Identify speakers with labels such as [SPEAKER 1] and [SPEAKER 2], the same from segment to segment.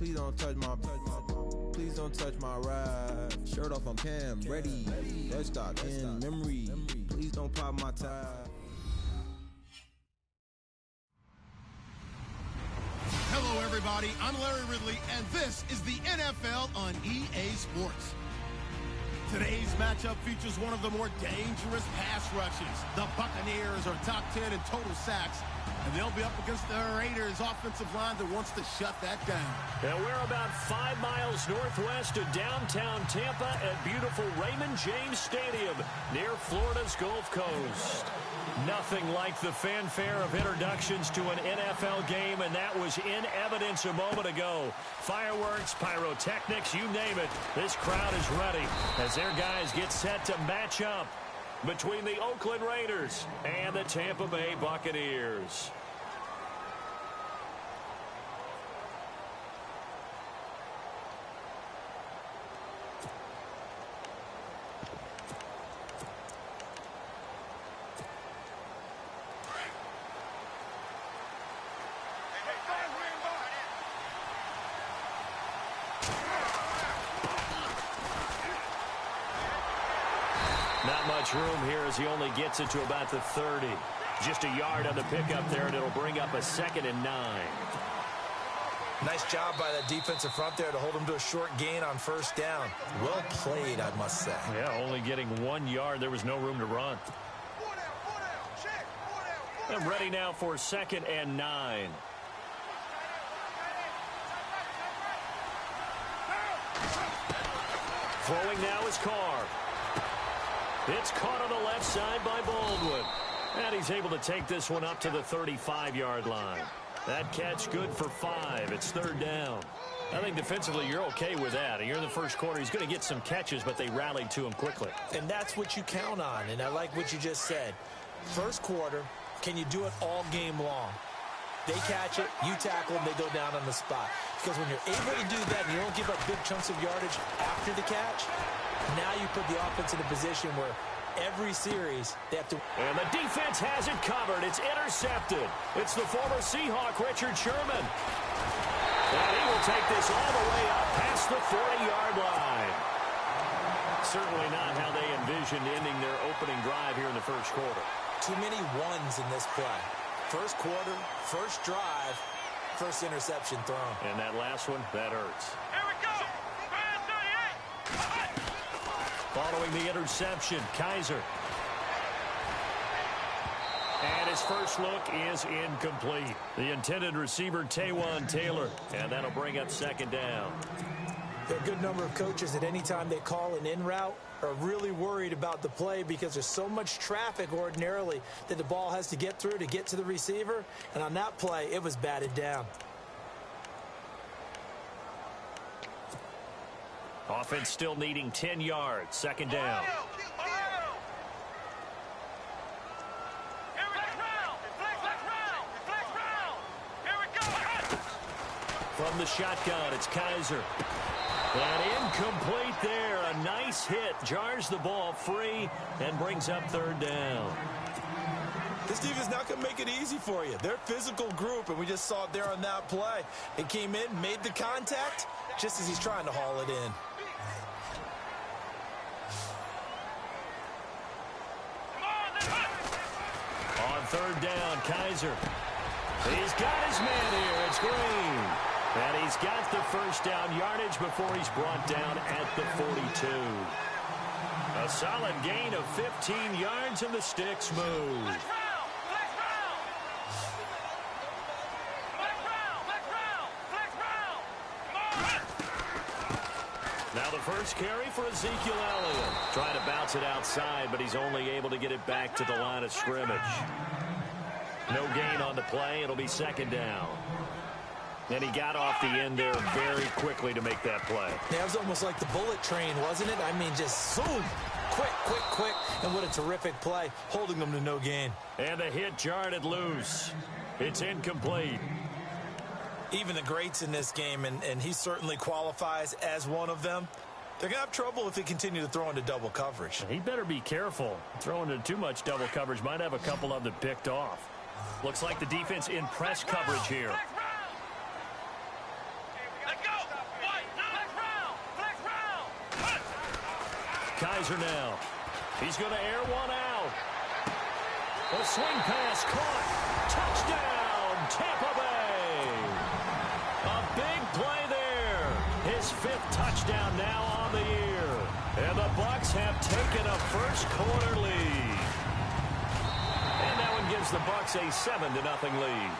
[SPEAKER 1] Please don't touch please don't touch my ride. Shirt off, I'm Cam, ready. Let's stop in memory. Please don't pop my tire.
[SPEAKER 2] Hello, everybody. I'm Larry Ridley, and this is the NFL on EA Sports. Today's matchup features one of the more dangerous pass rushes. The Buccaneers are top 10 in total sacks, and they'll be up against the Raiders' offensive line that wants to shut that down.
[SPEAKER 3] And we're about 5 miles northwest of downtown Tampa at beautiful Raymond James Stadium near Florida's Gulf Coast. Nothing like the fanfare of introductions to an NFL game, and that was in evidence a moment ago. Fireworks, pyrotechnics, you name it. This crowd is ready as their guys get set to match up between the Oakland Raiders and the Tampa Bay Buccaneers. Not much room here as he only gets it to about the 30. Just a yard on the pickup there, and it'll bring up a 2nd and 9.
[SPEAKER 4] Nice job by that defensive front there to hold him to a short gain on first down. Well played, I must say.
[SPEAKER 3] Yeah, only getting 1 yard. There was no room to run. And ready now for 2nd and 9. Throwing now is Carr. It's caught on the left side by Baldwin. And he's able to take this one up to the 35-yard line. That catch good for 5. It's 3rd down. I think defensively you're okay with that. You're in the first quarter. He's going to get some catches, but they rallied to him quickly.
[SPEAKER 4] And that's what you count on, and I like what you just said. First quarter, can you do it all game long? They catch it, you tackle them, they go down on the spot. Because when you're able to do that and you don't give up big chunks of yardage after the catch, now you put the offense in a position where every series they have to...
[SPEAKER 3] And the defense has it covered. It's intercepted. It's the former Seahawk, Richard Sherman. And he will take this all the way up past the 40-yard line. Certainly not how they envisioned ending their opening drive here in the first quarter.
[SPEAKER 4] Too many ones in this play. First quarter, first drive, first interception thrown.
[SPEAKER 3] And that last one, that hurts.
[SPEAKER 5] Here we go!
[SPEAKER 3] Following the interception, Kaiser. And his first look is incomplete. The intended receiver, Taywan Taylor. And that'll bring up 2nd down.
[SPEAKER 4] There are a good number of coaches at any time they call an in route are really worried about the play because there's so much traffic ordinarily that the ball has to get through to get to the receiver. And on that play, it was batted down.
[SPEAKER 3] Offense still needing 10 yards. 2nd down. From the shotgun, it's Kaiser. And incomplete there. A nice hit. Jars the ball free and brings up 3rd down.
[SPEAKER 4] This defense is not going to make it easy for you. They're a physical group, and we just saw it there on that play. It came in, made the contact, just as he's trying to haul it in.
[SPEAKER 3] On 3rd down, Kaiser. He's got his man here. It's Green. And he's got the first down yardage before he's brought down at the 42. A solid gain of 15 yards, and the sticks move. Now the first carry for Ezekiel Elliott. Trying to bounce it outside, but he's only able to get it back to the line of scrimmage. No gain on the play. It'll be 2nd down. And he got off the end there very quickly to make that play.
[SPEAKER 4] Yeah, it was almost like the bullet train, wasn't it? I mean, just zoom. Quick. And what a terrific play, holding them to no gain.
[SPEAKER 3] And the hit jarred it loose. It's incomplete.
[SPEAKER 4] Even the greats in this game, and he certainly qualifies as one of them, they're going to have trouble if they continue to throw into double coverage.
[SPEAKER 3] He better be careful. Throwing into too much double coverage might have a couple of them picked off. Looks like the defense in press coverage here.
[SPEAKER 5] Let's go!
[SPEAKER 3] Kaiser now. He's going to air one out. A swing pass caught. Touchdown, Tampa Bay. A big play there. His 5th touchdown now on the year. And the Bucs have taken a first quarter lead. And that one gives the Bucs a 7-0 lead.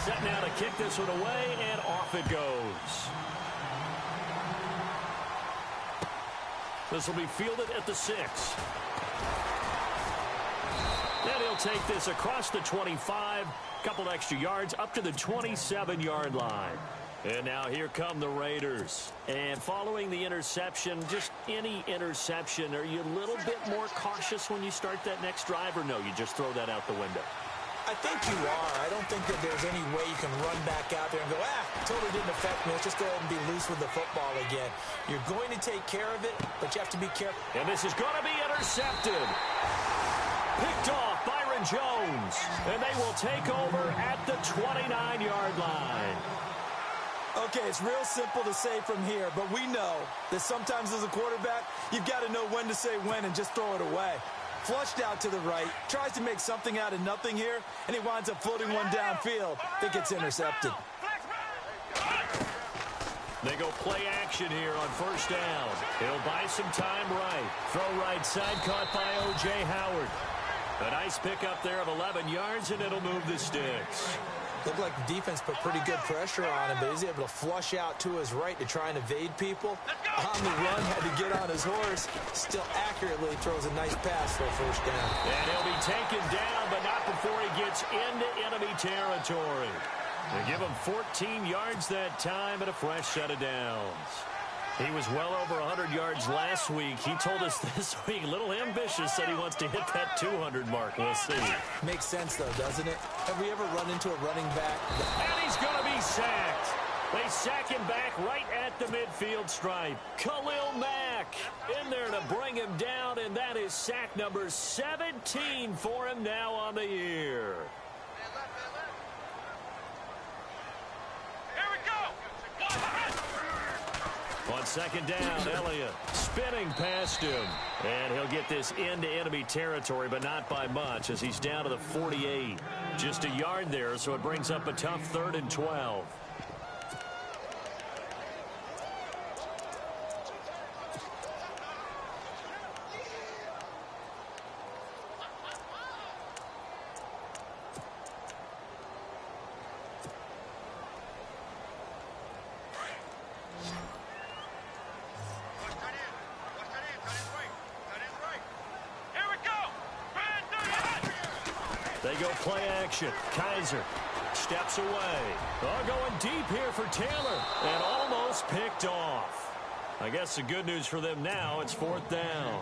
[SPEAKER 3] Set now to kick this one away, and off it goes. This will be fielded at the 6. And he'll take this across the 25, couple extra yards up to the 27-yard line. And now here come the Raiders. And following the interception, just any interception, are you a little bit more cautious when you start that next drive, or no, you just throw that out the window?
[SPEAKER 4] I think you are. I don't think that there's any way you can run back out there and go, totally didn't affect me. Let's just go ahead and be loose with the football again. You're going to take care of it, but you have to be careful.
[SPEAKER 3] And this is going to be intercepted. Picked off Byron Jones. And they will take over at the 29-yard line.
[SPEAKER 5] Okay, it's real simple to say from here, but we know that sometimes as a quarterback, you've got to know when to say when and just throw it away. Flushed out to the right, tries to make something out of nothing here, and he winds up floating one downfield that gets intercepted.
[SPEAKER 3] They go play action here on first down. He'll buy some time right. Throw right side caught by O.J. Howard. A nice pickup there of 11 yards, and it'll move the sticks.
[SPEAKER 4] Looked like the defense put pretty good pressure on him, but he's able to flush out to his right to try and evade people. On the run, had to get on his horse. Still accurately throws a nice pass for a first down.
[SPEAKER 3] And he'll be taken down, but not before he gets into enemy territory. They give him 14 yards that time and a fresh set of downs. He was well over 100 yards last week. He told us this week, a little ambitious, said he wants to hit that 200 mark. We'll see.
[SPEAKER 4] Makes sense, though, doesn't it? Have we ever run into a running back?
[SPEAKER 3] And he's going to be sacked. They sack him back right at the midfield stripe. Khalil Mack in there to bring him down, and that is sack number 17 for him now on the year. On second down, Elliott spinning past him. And he'll get this into enemy territory, but not by much, as he's down to the 48. Just a yard there, so it brings up a tough 3rd and 12. They go play action. Kaiser steps away. Oh, going deep here for Taylor. And almost picked off. I guess the good news for them now, it's 4th down.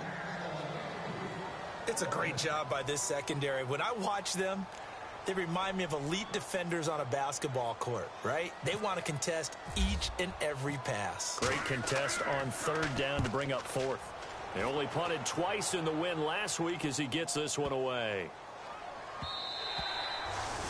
[SPEAKER 4] It's a great job by this secondary. When I watch them, they remind me of elite defenders on a basketball court, right? They want to contest each and every pass.
[SPEAKER 3] Great contest on 3rd down to bring up 4th. They only punted twice in the win last week as he gets this one away.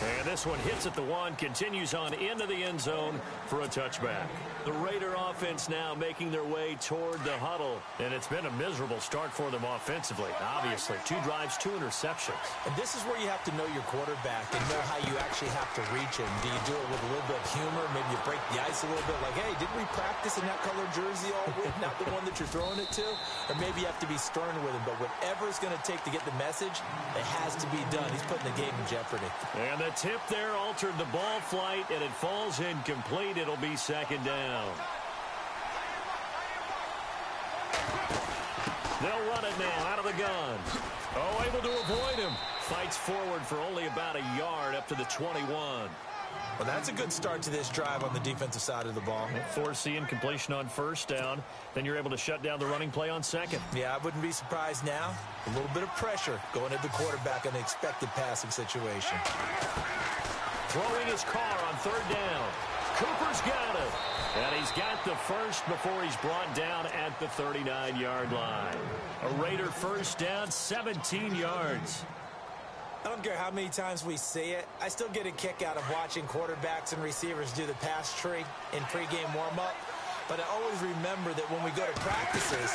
[SPEAKER 3] And this one hits at the 1, continues on into the end zone for a touchback. The Raider offense now making their way toward the huddle. And it's been a miserable start for them offensively. Obviously, 2 drives, 2 interceptions.
[SPEAKER 4] And this is where you have to know your quarterback and know how you actually have to reach him. Do you do it with a little bit of humor? Maybe you break the ice a little bit like, hey, didn't we practice in that colored jersey all week? Not the one that you're throwing it to? Or maybe you have to be stern with him. But whatever it's going to take to get the message, it has to be done. He's putting the game in jeopardy.
[SPEAKER 3] And the tip there altered the ball flight, and it falls incomplete. It'll be 2nd down. They'll run it now out of the gun. Oh, able to avoid him. Fights forward for only about a yard up to the 21.
[SPEAKER 4] Well, that's a good start to this drive on the defensive side of the ball.
[SPEAKER 3] Forcing completion on 1st down. Then you're able to shut down the running play on 2nd.
[SPEAKER 4] Yeah, I wouldn't be surprised now. A little bit of pressure going at the quarterback in the expected passing situation.
[SPEAKER 3] Throwing his car on 3rd down. Cooper's got it. And he's got the first before he's brought down at the 39-yard line. A Raider first down, 17 yards.
[SPEAKER 4] I don't care how many times we see it. I still get a kick out of watching quarterbacks and receivers do the pass tree in pregame warm-up.
[SPEAKER 5] But I always remember that when we go to practices,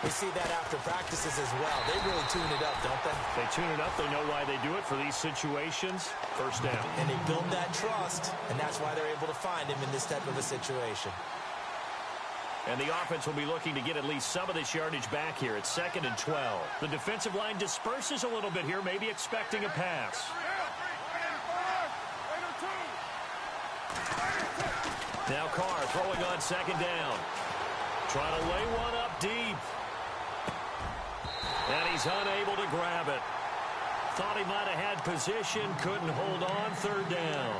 [SPEAKER 5] we see that after practices as well. They really tune it up, don't they?
[SPEAKER 3] They tune it up. They know why they do it for these situations. First down.
[SPEAKER 5] And they build that trust, and that's why they're able to find him in this type of a situation.
[SPEAKER 3] And the offense will be looking to get at least some of this yardage back here at 2nd and 12. The defensive line disperses a little bit here, maybe expecting a pass. Now Carr throwing on 2nd down. Trying to lay one up deep. And he's unable to grab it. Thought he might have had position, couldn't hold on. 3rd down.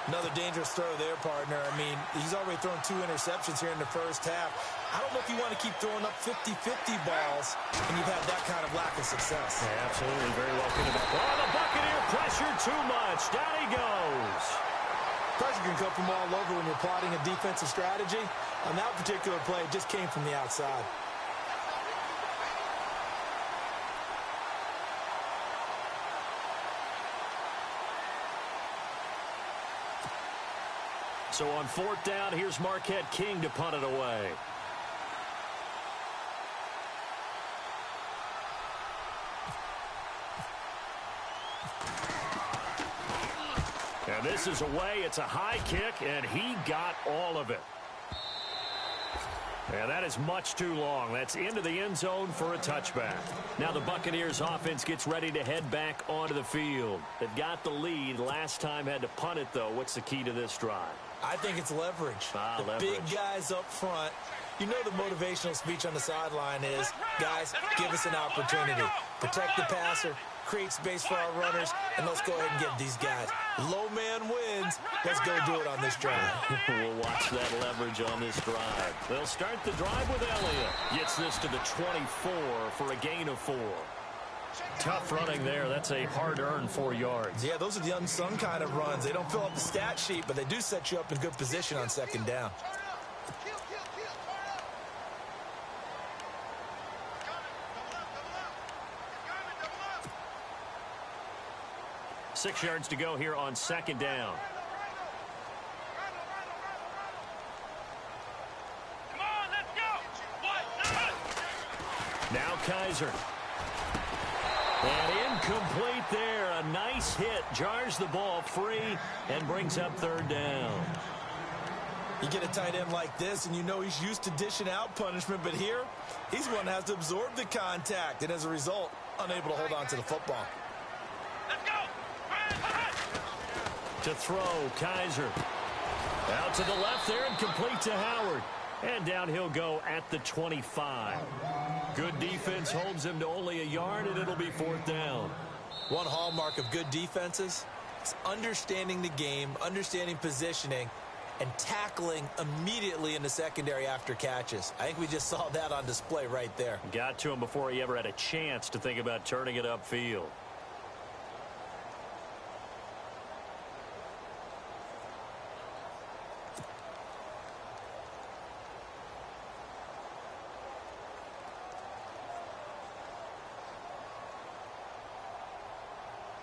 [SPEAKER 5] Another dangerous throw there, partner. I mean, he's already thrown 2 interceptions here in the first half. I don't know if you want to keep throwing up 50-50 balls when you've had that kind of lack of success.
[SPEAKER 3] Yeah, absolutely. Very well could have been. Oh, the Buccaneer pressure too much. Down he goes.
[SPEAKER 5] Pressure can come from all over when you're plotting a defensive strategy. On that particular play, it just came from the outside.
[SPEAKER 3] So on 4th down, here's Marquette King to punt it away. And this is away. It's a high kick, and he got all of it. And that is much too long. That's into the end zone for a touchback. Now the Buccaneers offense gets ready to head back onto the field. They've got the lead. Last time had to punt it, though. What's the key to this drive?
[SPEAKER 5] I think it's leverage. The big guys up front. You know the motivational speech on the sideline is, guys, give us an opportunity. Protect the passer, create space for our runners, and let's go ahead and get these guys. Low man wins. Let's go do it on this drive.
[SPEAKER 3] We'll watch that leverage on this drive. They'll start the drive with Elliott. Gets this to the 24 for a gain of 4. Tough running there. That's a hard-earned 4 yards.
[SPEAKER 5] Yeah, those are the unsung kind of runs. They don't fill up the stat sheet, but they do set you up in good position on 2nd down.
[SPEAKER 3] Six yards to go here on 2nd down.
[SPEAKER 6] Come on, let's go.
[SPEAKER 3] Now Kaiser. And incomplete there. A nice hit. Jars the ball free and brings up 3rd down.
[SPEAKER 5] You get a tight end like this, and you know he's used to dishing out punishment, but here, he's one that has to absorb the contact, and as a result, unable to hold on to the football.
[SPEAKER 6] Let's go.
[SPEAKER 3] To throw, Kaiser. Out to the left there and complete to Howard. And down he'll go at the 25. Good defense holds him to only a yard, and it'll be 4th down.
[SPEAKER 5] One hallmark of good defenses is understanding the game, understanding positioning, and tackling immediately in the secondary after catches. I think we just saw that on display right there.
[SPEAKER 3] Got to him before he ever had a chance to think about turning it upfield.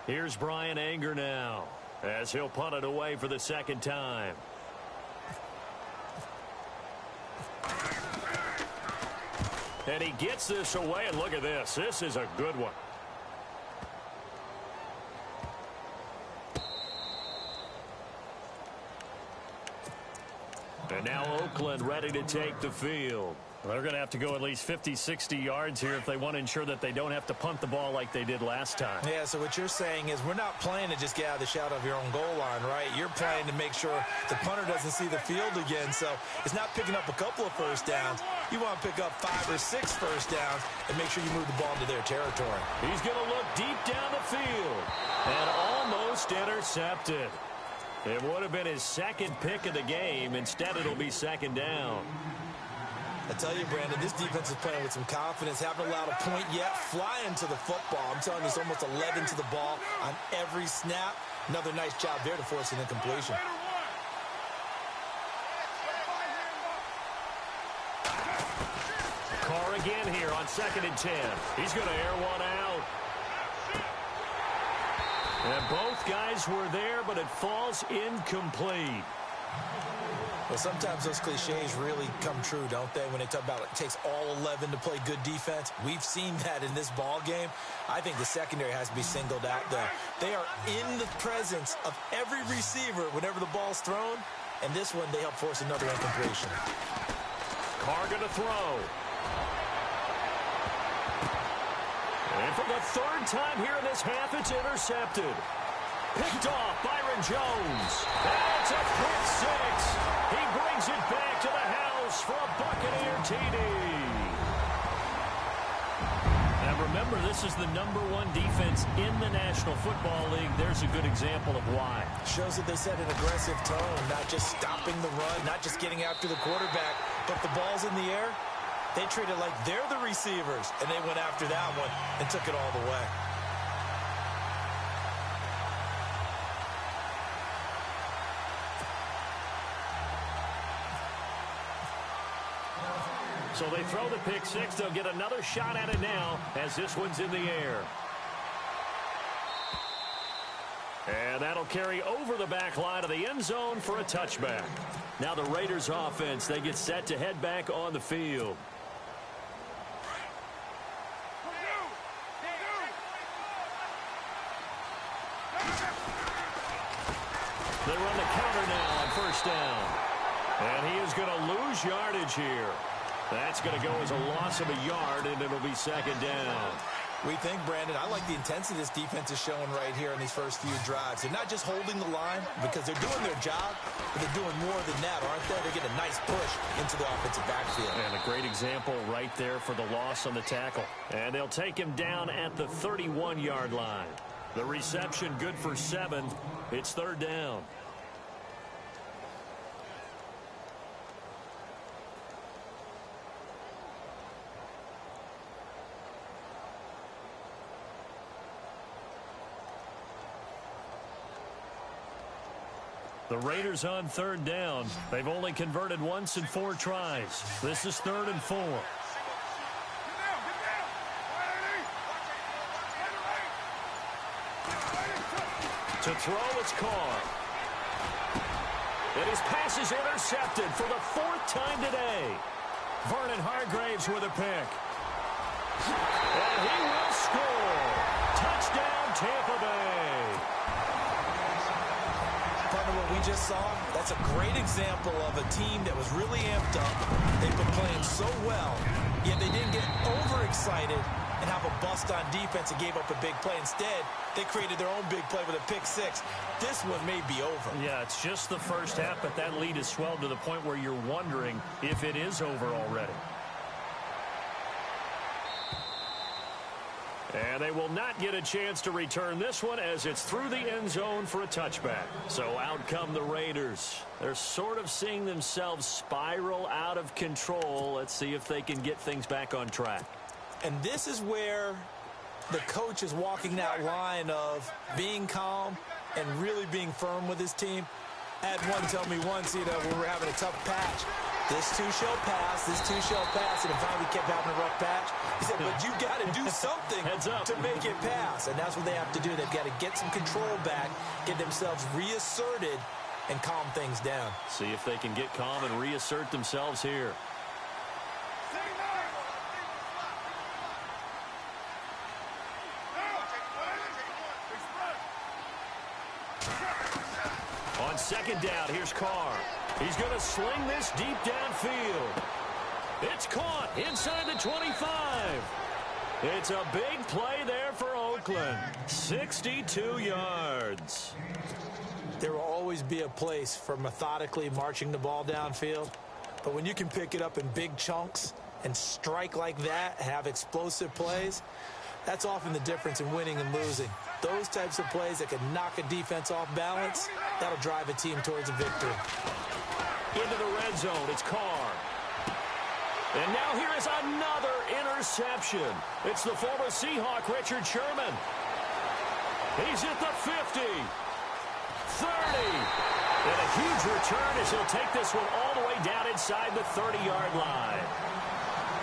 [SPEAKER 3] Here's Brian Anger now as he'll punt it away for the 2nd time. And he gets this away, and look at this. This is a good one. And now Oakland ready to take the field. They're going to have to go at least 50, 60 yards here if they want to ensure that they don't have to punt the ball like they did last time.
[SPEAKER 5] Yeah, so what you're saying is we're not playing to just get out of the shadow of your own goal line, right? You're playing to make sure the punter doesn't see the field again. So it's not picking up a couple of first downs. You want to pick up 5 or 6 first downs and make sure you move the ball into their territory.
[SPEAKER 3] He's going to look deep down the field and almost intercepted. It would have been his 2nd pick of the game. Instead, it'll be 2nd down.
[SPEAKER 5] I tell you, Brandon, this defense is playing with some confidence. Haven't allowed a point yet. Flying to the football. I'm telling you, it's almost 11 to the ball on every snap. Another nice job there to force an incompletion.
[SPEAKER 3] Carr again here on 2nd and 10. He's going to air one out. And both guys were there, but it falls incomplete.
[SPEAKER 4] Well, sometimes those cliches really come true, don't they? When they talk about it takes all 11 to play good defense. We've seen that in this ball game. I think the secondary has to be singled out, though. They are in the presence of every receiver whenever the ball's thrown. And this one, they help force another incompletion.
[SPEAKER 3] Carr going to throw. And for the third time here in this half, it's intercepted. Picked off Byron Jones. And it's a quick 6. He brings it back to the house for a Buccaneer TD. And remember, this is the #1 defense in the National Football League. There's a good example of why.
[SPEAKER 4] Shows that they set an aggressive tone, not just stopping the run, not just getting after the quarterback, but the ball's in the air. They treat it like they're the receivers, and they went after that one and took it all the way.
[SPEAKER 3] So they throw the pick 6. They'll get another shot at it now as this one's in the air. And that'll carry over the back line of the end zone for a touchback. Now the Raiders offense, they get set to head back on the field. They run the counter now on first down. And he is going to lose yardage here. That's going to go as a loss of a yard, and it'll be second down.
[SPEAKER 4] We think, Brandon, I like the intensity this defense is showing right here in these first few drives. They're not just holding the line because they're doing their job, but they're doing more than that, aren't they? They're getting a nice push into the offensive backfield.
[SPEAKER 3] And a great example right there for the loss on the tackle. And they'll take him down at the 31-yard line. The reception good for 7. It's third down. The Raiders on third down. They've only converted once in 4 tries. This is 3rd and 4. To throw, it's Carr. And his pass is intercepted for the 4th time today. Vernon Hargraves with a pick. And he will score. Touchdown, Tampa Bay.
[SPEAKER 4] What we just saw, that's a great example of a team that was really amped up. They've been playing so well, yet they didn't get overexcited and have a bust on defense and gave up a big play. Instead, they created their own big play with a pick 6. This one may be over.
[SPEAKER 3] Yeah, it's just the first half, but that lead has swelled to the point where you're wondering if it is over already. And they will not get a chance to return this one as it's through the end zone for a touchback. So out come the Raiders. They're sort of seeing themselves spiral out of control. Let's see if they can get things back on track.
[SPEAKER 4] And this is where the coach is walking that line of being calm and really being firm with his team. I had one tell me once, when we were having a tough patch, this too shall pass, this too shall pass, and finally kept having a rough patch. He said, but you got to do something to make it pass, and that's what they have to do. They've got to get some control back, get themselves reasserted, and calm things down.
[SPEAKER 3] See if they can get calm and reassert themselves here. On second down, here's Carr. He's going to sling this deep downfield. It's caught inside the 25. It's a big play there for Oakland. 62 yards.
[SPEAKER 4] There will always be a place for methodically marching the ball downfield. But when you can pick it up in big chunks and strike like that, have explosive plays, that's often the difference in winning and losing. Those types of plays that can knock a defense off balance, that'll drive a team towards a victory.
[SPEAKER 3] Into the red zone, it's Carr. And now here is another interception. It's the former Seahawk, Richard Sherman. He's at the 50. 30. And a huge return as he'll take this one all the way down inside the 30-yard line.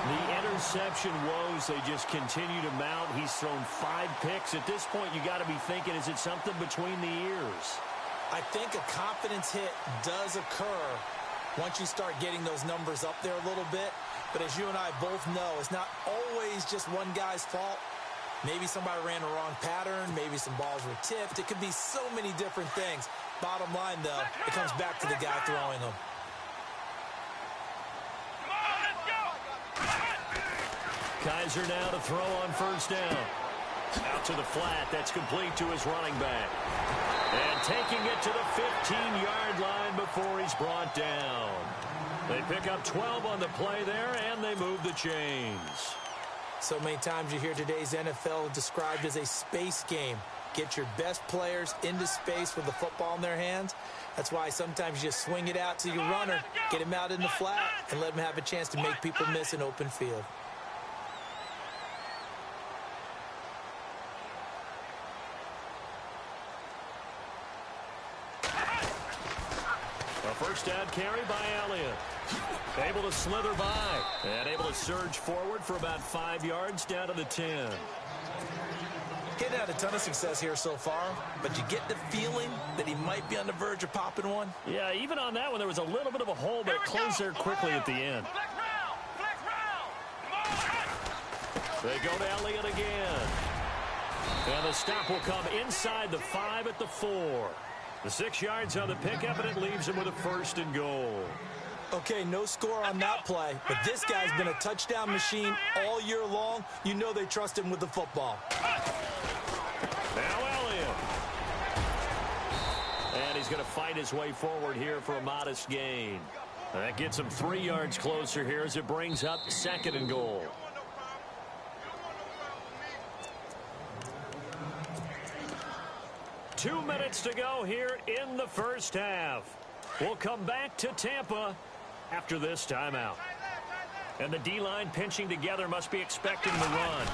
[SPEAKER 3] The interception woes, they just continue to mount. He's thrown 5 picks. At this point, you got to be thinking, is it something between the ears?
[SPEAKER 5] I think a confidence hit does occur once you start getting those numbers up there a little bit. But as you and I both know, it's not always just one guy's fault. Maybe somebody ran a wrong pattern. Maybe some balls were tipped. It could be so many different things. Bottom line, though, it comes back to the guy throwing them.
[SPEAKER 3] Kaiser now to throw on first down. Out to the flat. That's complete to his running back. And taking it to the 15-yard line before he's brought down. They pick up 12 on the play there, and they move the chains.
[SPEAKER 5] So many times you hear today's NFL described as a space game. Get your best players into space with the football in their hands. That's why sometimes you just swing it out to your runner, get him out in the flat, and let him have a chance to make people miss an open field.
[SPEAKER 3] A first down carry by Elliott. Able to slither by and able to surge forward for about 5 yards down to the 10.
[SPEAKER 5] He hadn't had a ton of success here so far, but you get the feeling that he might be on the verge of popping one.
[SPEAKER 3] Yeah, even on that one, there was a little bit of a hole, but it closed there quickly at the end. They go to Elliott again. And the stop will come inside the 5 at the 4. The 6 yards on the pickup, and it leaves him with a first and goal.
[SPEAKER 5] Okay, no score on that play, but this guy's been a touchdown machine all year long. You know they trust him with the football.
[SPEAKER 3] Now Elliott. And he's going to fight his way forward here for a modest gain. That gets him 3 yards closer here as it brings up second and goal. Two minutes to go here in the first half. We'll come back to Tampa after this timeout. And the D-line pinching together must be expecting the run.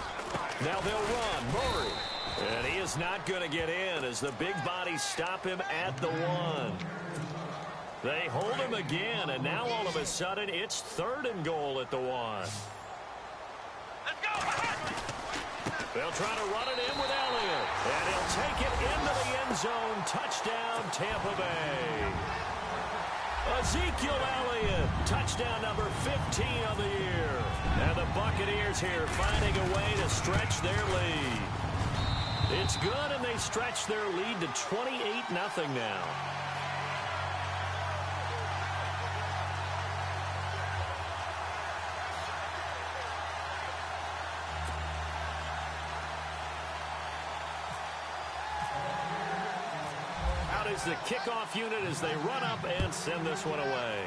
[SPEAKER 3] Now they'll run. Murray. And he is not going to get in as the big bodies stop him at the 1. They hold him again, and now all of a sudden it's third and goal at the 1. They'll try to run it in with Elliott. And he'll take it into the end zone. Touchdown, Tampa Bay. Ezekiel Elliott, touchdown number 15 of the year. And the Buccaneers here finding a way to stretch their lead. It's good, and they stretch their lead to 28-0 now. The kickoff unit as they run up and send this one away.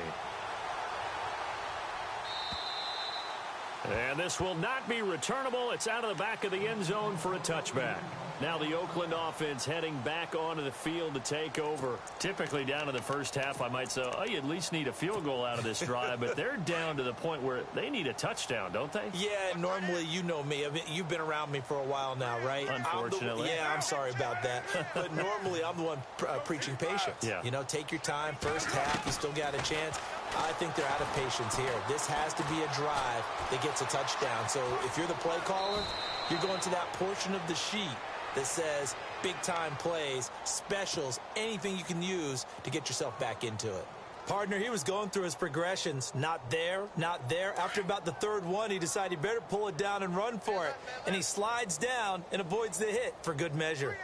[SPEAKER 3] And this will not be returnable. It's out of the back of the end zone for a touchback. Now the Oakland offense heading back onto the field to take over. Typically down in the first half, I might say, oh, you at least need a field goal out of this drive. But they're down to the point where they need a touchdown, don't they?
[SPEAKER 5] Yeah, normally, you know me. I mean, you've been around me for a while now, right?
[SPEAKER 3] Unfortunately.
[SPEAKER 5] I'm sorry about that. But normally, I'm the one preaching patience.
[SPEAKER 3] Yeah.
[SPEAKER 5] You know, take your time. First half, you still got a chance. I think they're out of patience here. This has to be a drive that gets a touchdown. So if you're the play caller, you're going to that portion of the sheet that says big-time plays, specials, anything you can use to get yourself back into it. Partner, he was going through his progressions. Not there, not there. After about the third one, he decided he better pull it down and run for it. And he slides down and avoids the hit for good measure.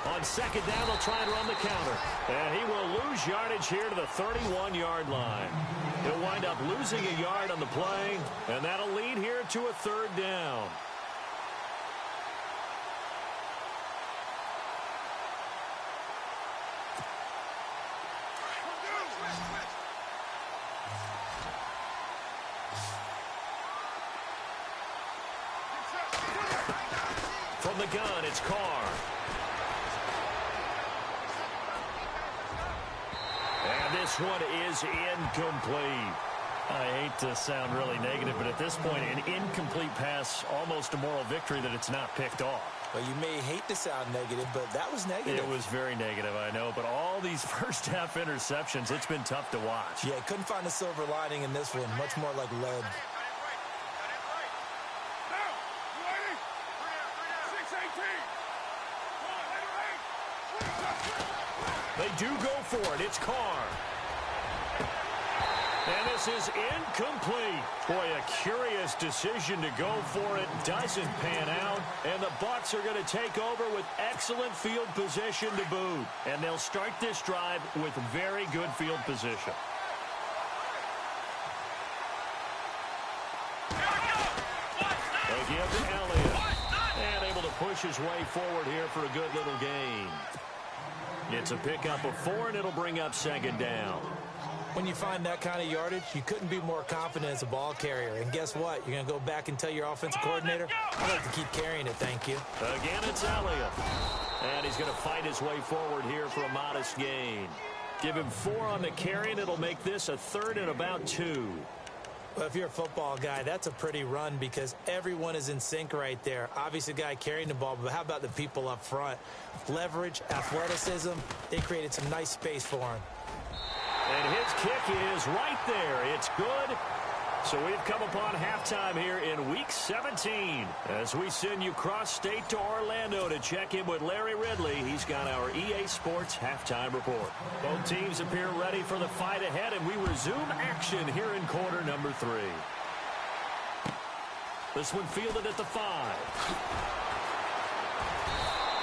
[SPEAKER 3] On second down, they'll try and run the counter. And he will lose yardage here to the 31-yard line. He'll wind up losing a yard on the play, and that'll lead here to a third down. From the gun, it's Carr. And this one is incomplete. I hate to sound really negative, but at this point, an incomplete pass, almost a moral victory that it's not picked off.
[SPEAKER 5] Well, you may hate to sound negative, but that was negative.
[SPEAKER 3] It was very negative, I know. But all these first-half interceptions, it's been tough to watch.
[SPEAKER 5] Yeah, couldn't find a silver lining in this one. Much more like lead.
[SPEAKER 3] They do go for it. It's Carr. And this is incomplete. Boy, a curious decision to go for it. Doesn't pan out. And the Bucs are going to take over with excellent field position to boot. And they'll start this drive with very good field position. They give to Elliott. And able to push his way forward here for a good little gain. It's a pickup of 4, and it'll bring up second down.
[SPEAKER 4] When you find that kind of yardage, you couldn't be more confident as a ball carrier. And guess what? You're going to go back and tell your offensive coordinator, I'd like to keep carrying it, thank you.
[SPEAKER 3] Again, it's Elliott. And he's going to fight his way forward here for a modest gain. Give him 4 on the carry, and it'll make this a 3rd and about 2.
[SPEAKER 4] Well, if you're a football guy, that's a pretty run because everyone is in sync right there. Obviously, the guy carrying the ball, but how about the people up front? Leverage, athleticism, they created some nice space for him.
[SPEAKER 3] And his kick is right there. It's good. So we've come upon halftime here in Week 17 as we send you cross-state to Orlando to check in with Larry Ridley. He's got our EA Sports halftime report. Both teams appear ready for the fight ahead, and we resume action here in quarter number 3. This one fielded at the 5.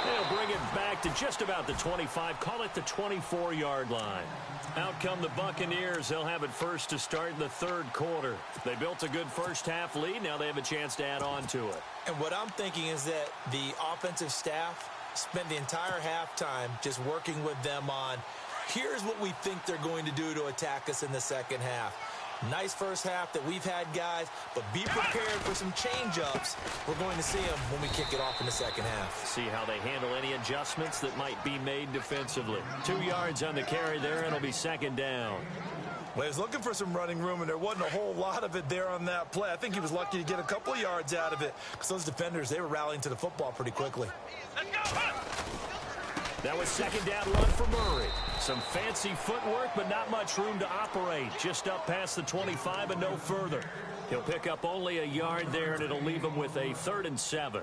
[SPEAKER 3] They'll bring it back to just about the 25. Call it the 24-yard line. Out come the Buccaneers. They'll have it first to start in the 3rd quarter. They built a good first-half lead. Now they have a chance to add on to it.
[SPEAKER 4] And what I'm thinking is that the offensive staff spent the entire halftime just working with them on, here's what we think they're going to do to attack us in the second half. Nice first half that we've had, guys, but be prepared for some change-ups. We're going to see them when we kick it off in the second half.
[SPEAKER 3] See how they handle any adjustments that might be made defensively. 2 yards on the carry there, and it'll be second down.
[SPEAKER 5] Well, he was looking for some running room, and there wasn't a whole lot of it there on that play. I think he was lucky to get a couple of yards out of it because those defenders, they were rallying to the football pretty quickly.
[SPEAKER 6] Let's go!
[SPEAKER 3] That was second down run for Murray. Some fancy footwork, but not much room to operate. Just up past the 25 and no further. He'll pick up only a yard there, and it'll leave him with a 3rd and 7.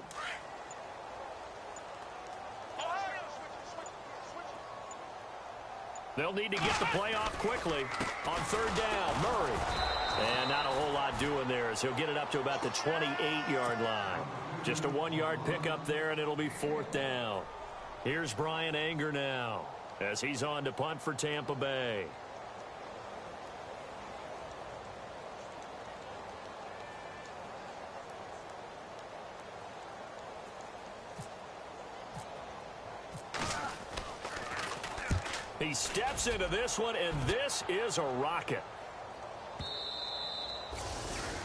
[SPEAKER 3] They'll need to get the play off quickly. On 3rd down, Murray. And not a whole lot doing there as he'll get it up to about the 28-yard line. Just a 1-yard pickup there, and it'll be 4th down. Here's Brian Anger now as he's on to punt for Tampa Bay. He steps into this one, and this is a rocket.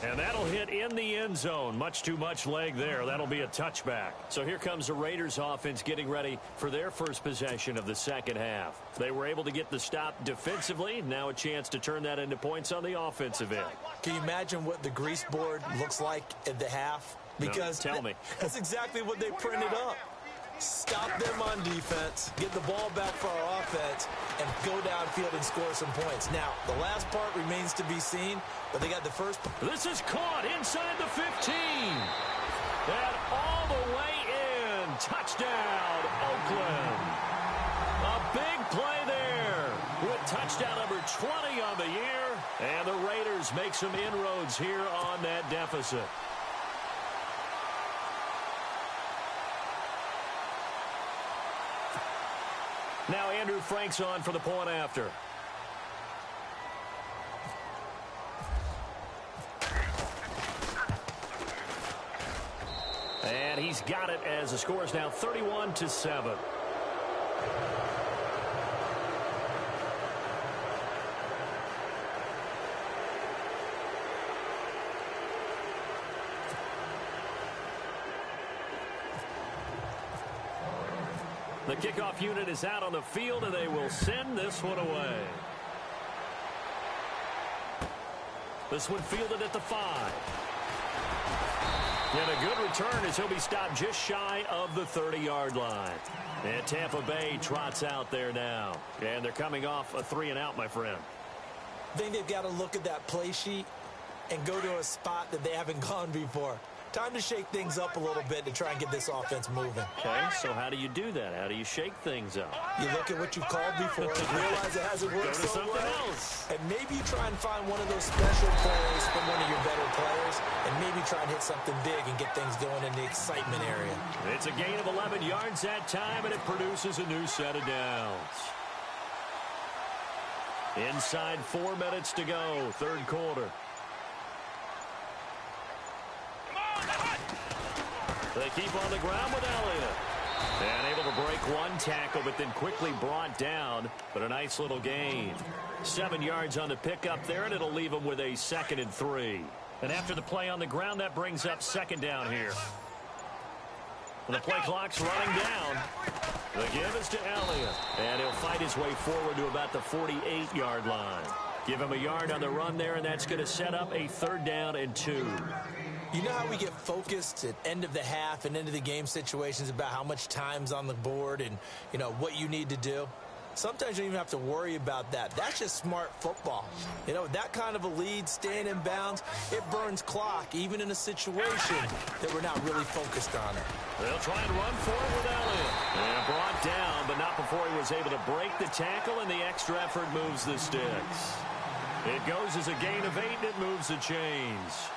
[SPEAKER 3] And that'll hit in the end zone. Much too much leg there. That'll be a touchback. So here comes the Raiders offense getting ready for their first possession of the second half. They were able to get the stop defensively. Now a chance to turn that into points on the offensive end.
[SPEAKER 4] Can you imagine what the grease board looks like at the half? Because
[SPEAKER 3] no, tell me.
[SPEAKER 4] That's exactly what they printed up. Stop them on defense, get the ball back for our offense, and go downfield and score some points. Now, the last part remains to be seen, but they got the first.
[SPEAKER 3] This is caught inside the 15. And all the way in. Touchdown, Oakland. A big play there with touchdown number 20 on the year. And the Raiders make some inroads here on that deficit. Now Andrew Frank's on for the point after. And he's got it as the score is now 31-7. The kickoff unit is out on the field, and they will send this one away. This one fielded at the 5. And a good return as he'll be stopped just shy of the 30-yard line. And Tampa Bay trots out there now. And they're coming off a 3-and-out, my friend.
[SPEAKER 4] I think they've got to look at that play sheet and go to a spot that they haven't gone before. Time to shake things up a little bit to try and get this offense moving.
[SPEAKER 3] Okay, so how do you do that? How do you shake things up?
[SPEAKER 4] You look at what you've called before, realize it hasn't worked
[SPEAKER 3] Go to
[SPEAKER 4] so
[SPEAKER 3] something
[SPEAKER 4] well,
[SPEAKER 3] else.
[SPEAKER 4] and maybe you try and find one of those special plays from one of your better players, and maybe try and hit something big and get things going in the excitement area.
[SPEAKER 3] It's a gain of 11 yards that time, and it produces a new set of downs. Inside 4 minutes to go, third quarter. They keep on the ground with Elliott. And able to break one tackle, but then quickly brought down. But a nice little gain. 7 yards on the pickup there, and it'll leave them with a 2nd and 3. And after the play on the ground, that brings up 2nd down here. The play clock's running down. The give is to Elliott. And he'll fight his way forward to about the 48-yard line. Give him a yard on the run there, and that's going to set up a 3rd down and 2.
[SPEAKER 4] You know how we get focused at end of the half and end of the game situations about how much time's on the board and, you know, what you need to do? Sometimes you don't even have to worry about that. That's just smart football. You know, that kind of a lead, staying in bounds, it burns clock, even in a situation that we're not really focused on it.
[SPEAKER 3] They'll try and run forward with Elliott. And brought down, but not before he was able to break the tackle, and the extra effort moves the sticks. It goes as a gain of 8, and it moves the chains.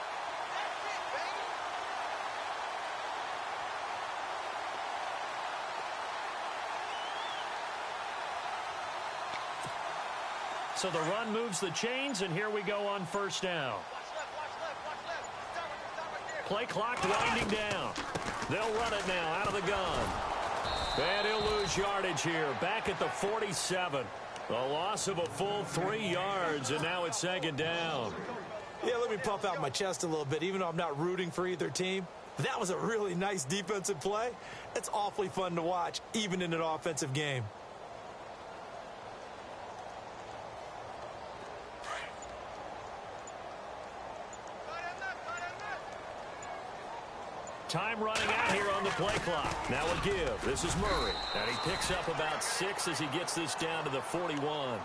[SPEAKER 3] So the run moves the chains, and here we go on 1st down. Play clock winding down. They'll run it now out of the gun. And he'll lose yardage here, back at the 47. A loss of a full 3 yards, and now it's 2nd down.
[SPEAKER 4] Yeah, let me puff out my chest a little bit, even though I'm not rooting for either team. That was a really nice defensive play. It's awfully fun to watch, even in an offensive game.
[SPEAKER 3] Time running out here on the play clock. Now a give. This is Murray. And he picks up about 6 as he gets this down to the 41.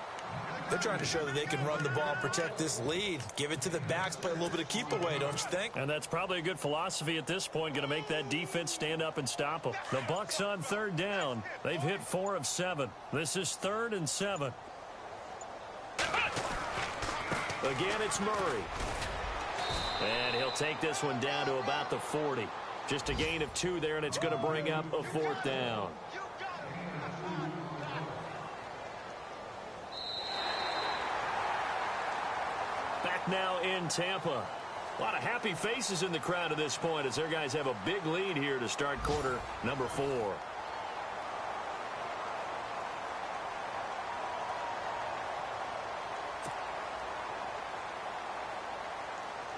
[SPEAKER 4] They're trying to show that they can run the ball and protect this lead. Give it to the backs, play a little bit of keep away, don't you think?
[SPEAKER 3] And that's probably a good philosophy at this point, going to make that defense stand up and stop them. The Bucs on 3rd down. They've hit 4 of 7. This is 3rd and 7. Again, it's Murray. And he'll take this one down to about the 40. Just a gain of 2 there, and it's going to bring up a 4th down. Back now in Tampa. A lot of happy faces in the crowd at this point as their guys have a big lead here to start quarter number 4.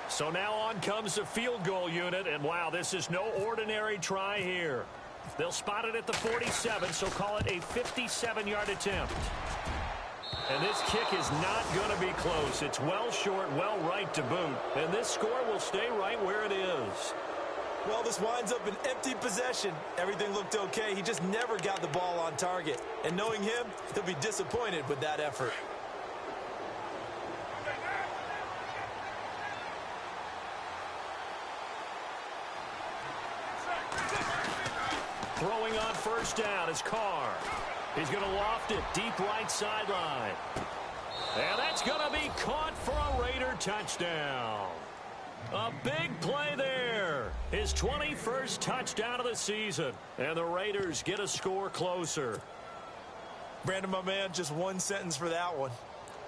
[SPEAKER 3] So now on comes the field goal unit, and wow, this is no ordinary try here. They'll spot it at the 47, so call it a 57-yard attempt. And this kick is not going to be close. It's well short, well right to boot, and this score will stay right where it is.
[SPEAKER 4] Well, this winds up an empty possession. Everything looked okay. He just never got the ball on target. And knowing him, he'll be disappointed with that effort.
[SPEAKER 3] Throwing on 1st down is Carr. He's going to loft it deep right sideline. And that's going to be caught for a Raider touchdown. A big play there. His 21st touchdown of the season. And the Raiders get a score closer.
[SPEAKER 4] Brandon, my man, just one sentence for that one.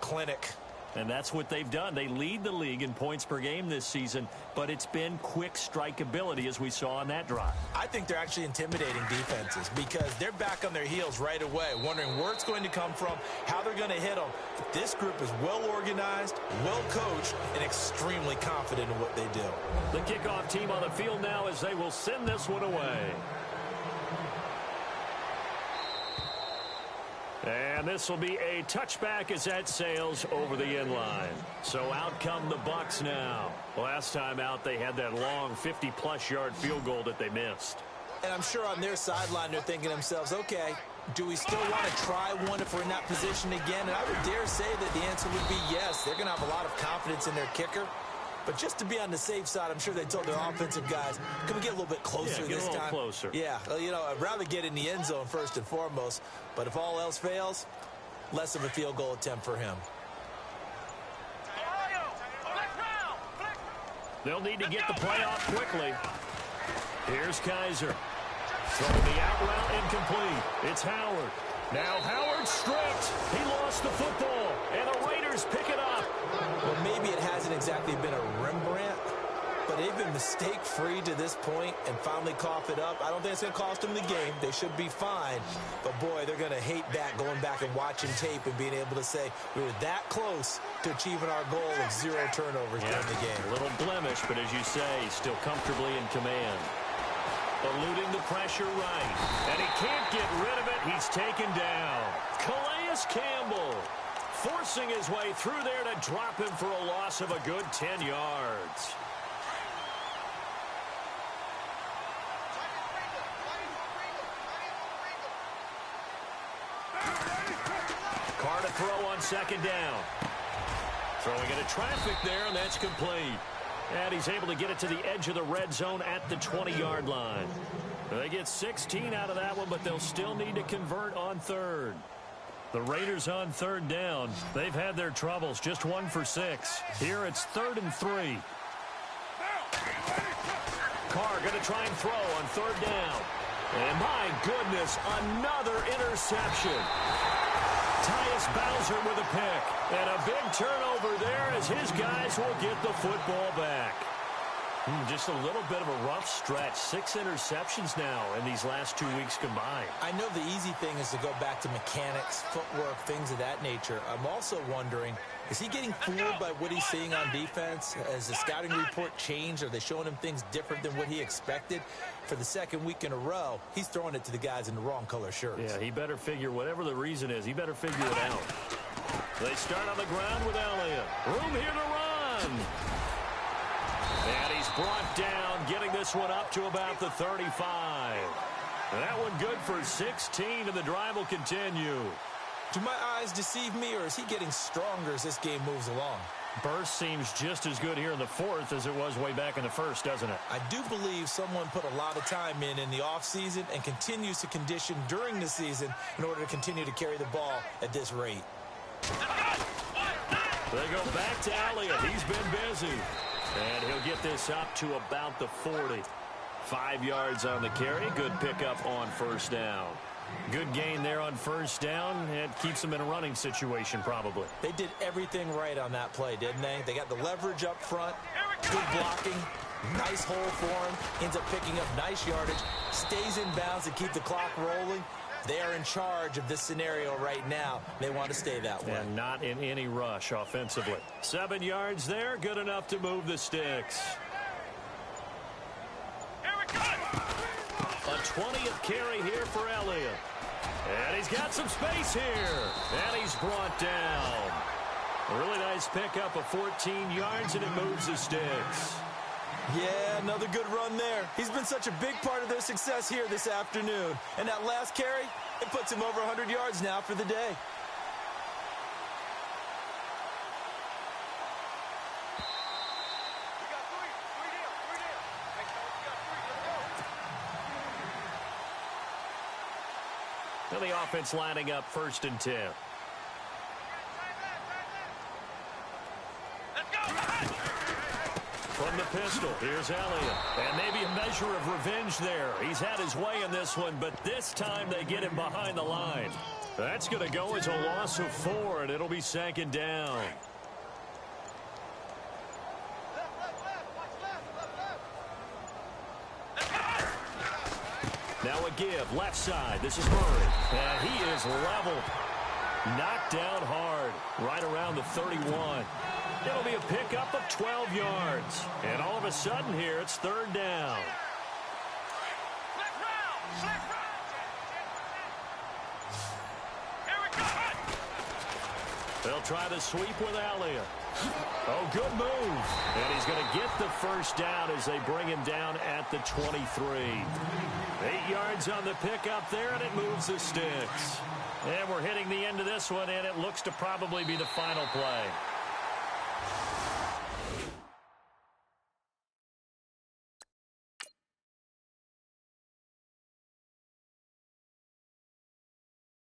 [SPEAKER 4] Clinic.
[SPEAKER 3] And that's what they've done. They lead the league in points per game this season, but it's been quick strikeability as we saw on that drive.
[SPEAKER 4] I think they're actually intimidating defenses because they're back on their heels right away, wondering where it's going to come from, how they're going to hit them. This group is well organized, well coached, and extremely confident in what they do.
[SPEAKER 3] The kickoff team on the field now as they will send this one away. And this will be a touchback as that sails over the end line. So out come the Bucs now. Last time out, they had that long 50-plus yard field goal that they missed.
[SPEAKER 4] And I'm sure on their sideline, they're thinking to themselves, okay, do we still want to try one if we're in that position again? And I would dare say that the answer would be yes. They're going to have a lot of confidence in their kicker. But just to be on the safe side, I'm sure they told their offensive guys, can we get a little bit closer this time?
[SPEAKER 3] Closer.
[SPEAKER 4] Yeah, well, you know, I'd rather get in the end zone first and foremost. But if all else fails, less of a field goal attempt for him.
[SPEAKER 3] They'll need to get the play off quickly. Here's Kaiser. Throwing the out route incomplete. It's Howard. Now Howard stripped. He lost the football, and the Raiders pick it up.
[SPEAKER 4] Well, maybe it hasn't exactly been a Rembrandt, but they've been mistake-free to this point and finally cough it up. I don't think it's going to cost them the game. They should be fine. But, boy, they're going to hate that, going back and watching tape and being able to say we were that close to achieving our goal of 0 turnovers during the game.
[SPEAKER 3] A little blemish, but as you say, still comfortably in command. Eluding the pressure right. And he can't get rid of it. He's taken down. Calais Campbell forcing his way through there to drop him for a loss of a good 10 yards. Carr to throw on second down. Throwing into traffic there, and that's complete. And he's able to get it to the edge of the red zone at the 20-yard line. They get 16 out of that one, but they'll still need to convert on third. The Raiders on third down. They've had their troubles, just 1 for 6. Here it's 3rd and 3. Carr going to try and throw on third down. And my goodness, another interception. Tyus Bowser with a pick. And a big turnover there as his guys will get the football back. Just a little bit of a rough stretch. 6 interceptions now in these last 2 weeks combined.
[SPEAKER 4] I know the easy thing is to go back to mechanics, footwork, things of that nature. I'm also wondering, is he getting fooled by what he's seeing on defense? Has the scouting report changed? Are they showing him things different than what he expected? For the second week in a row, he's throwing it to the guys in the wrong color shirts.
[SPEAKER 3] Yeah, he better figure, whatever the reason is, he better figure it out. They start on the ground with Elliott. Room here to run. And he's brought down, getting this one up to about the 35. That one good for 16, and the drive will continue.
[SPEAKER 4] Do my eyes deceive me, or is he getting stronger as this game moves along?
[SPEAKER 3] Burst seems just as good here in the 4th as it was way back in the 1st, doesn't it?
[SPEAKER 4] I do believe someone put a lot of time in the offseason and continues to condition during the season in order to continue to carry the ball at this rate.
[SPEAKER 3] They go back to Elliott. He's been busy. And he'll get this up to about the 40. 5 yards on the carry. Good pickup on first down. Good gain there on first down. It keeps them in a running situation probably.
[SPEAKER 4] They did everything right on that play, didn't they? They got the leverage up front. Good blocking. Nice hole for him. Ends up picking up nice yardage. Stays in bounds to keep the clock rolling. They are in charge of this scenario right now. They want to stay that way.
[SPEAKER 3] And not in any rush offensively. 7 yards there. Good enough to move the sticks. A 20th carry here for Elliott. And he's got some space here. And he's brought down. A really nice pickup of 14 yards, and it moves the sticks.
[SPEAKER 4] Yeah, another good run there. He's been such a big part of their success here this afternoon. And that last carry, it puts him over 100 yards now for the day.
[SPEAKER 3] Now the offense lining up 1st and 10. From the pistol, here's Elliott. And maybe a measure of revenge there. He's had his way in this one, but this time they get him behind the line. That's going to go as a loss of 4, and it'll be 2nd down. Now a give, left side. This is Murray. And he is leveled. Knocked down hard, right around the 31. It'll be a pickup of 12 yards. And all of a sudden here, it's 3rd down. They'll try the sweep with Elliott. Oh, good move. And he's going to get the 1st down as they bring him down at the 23. 8 yards on the pickup there, and it moves the sticks. And we're hitting the end of this one, and it looks to probably be the final play.